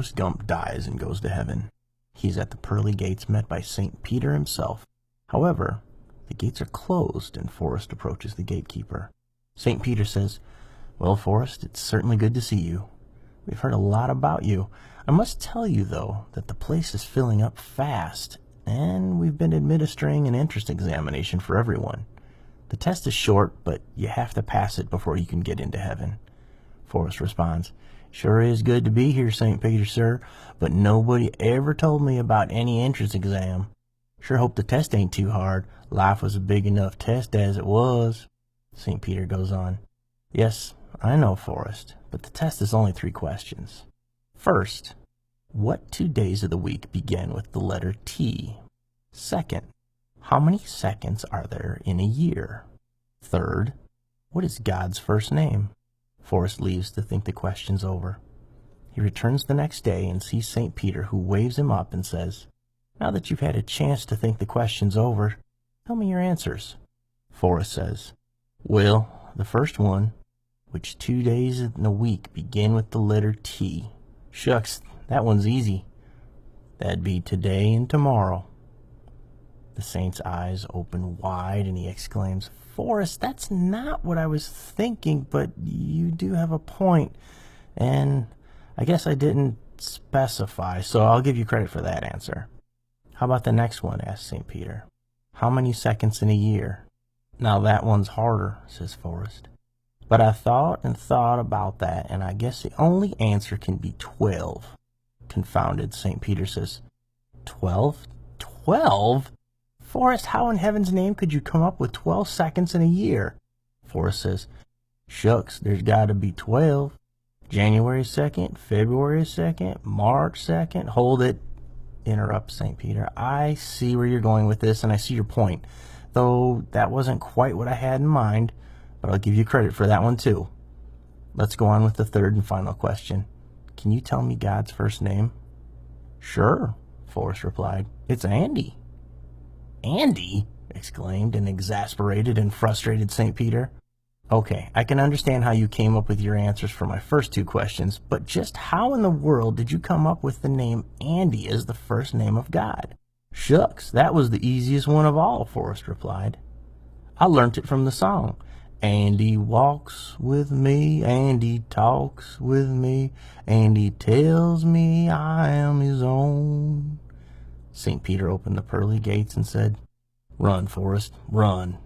Forrest Gump dies and goes to heaven. He's at the pearly gates met by St. Peter himself. However, the gates are closed and Forrest approaches the gatekeeper. St. Peter says, "Well, Forrest, it's certainly good to see you. We've heard a lot about you. I must tell you, though, that the place is filling up fast, and we've been administering an entrance examination for everyone. The test is short, but you have to pass it before you can get into heaven." Forrest responds, "Sure is good to be here, St. Peter, sir, but nobody ever told me about any entrance exam. Sure hope the test ain't too hard. Life was a big enough test as it was." St. Peter goes on, "Yes, I know, Forrest, but the test is only 3 questions. First, what 2 days of the week begin with the letter T? Second, how many seconds are there in a year? Third, what is God's first name?" Forrest leaves to think the questions over. He returns the next day and sees St. Peter, who waves him up and says, "Now that you've had a chance to think the questions over, tell me your answers." Forrest says, "Well, the first one, which 2 days in a week begin with the letter T? Shucks, that one's easy. That'd be today and tomorrow." The saint's eyes open wide and he exclaims, "Forrest, that's not what I was thinking, but you do have a point, and I guess I didn't specify, so I'll give you credit for that answer." "How about the next one?" asks St. Peter. "How many seconds in a year?" "Now that one's harder," says Forrest. "But I thought and thought about that, and I guess the only answer can be 12. Confounded, St. Peter says, 12? 12? Forrest, how in heaven's name could you come up with 12 seconds in a year?" Forrest says, "Shucks, there's got to be 12. January 2nd, February 2nd, March 2nd. Hold it," interrupts St. Peter. "I see where you're going with this, and I see your point, though that wasn't quite what I had in mind, but I'll give you credit for that one too. Let's go on with the third and final question. Can you tell me God's first name?" "Sure," Forrest replied. "It's Andy." "Andy?" exclaimed an exasperated and frustrated St. Peter. "Okay, I can understand how you came up with your answers for my first 2 questions, but just how in the world did you come up with the name Andy as the first name of God?" "Shucks, that was the easiest one of all," Forrest replied. "I learnt it from the song. Andy walks with me, Andy talks with me, Andy tells me I am his own." St. Peter opened the pearly gates and said, "Run, Forrest, run.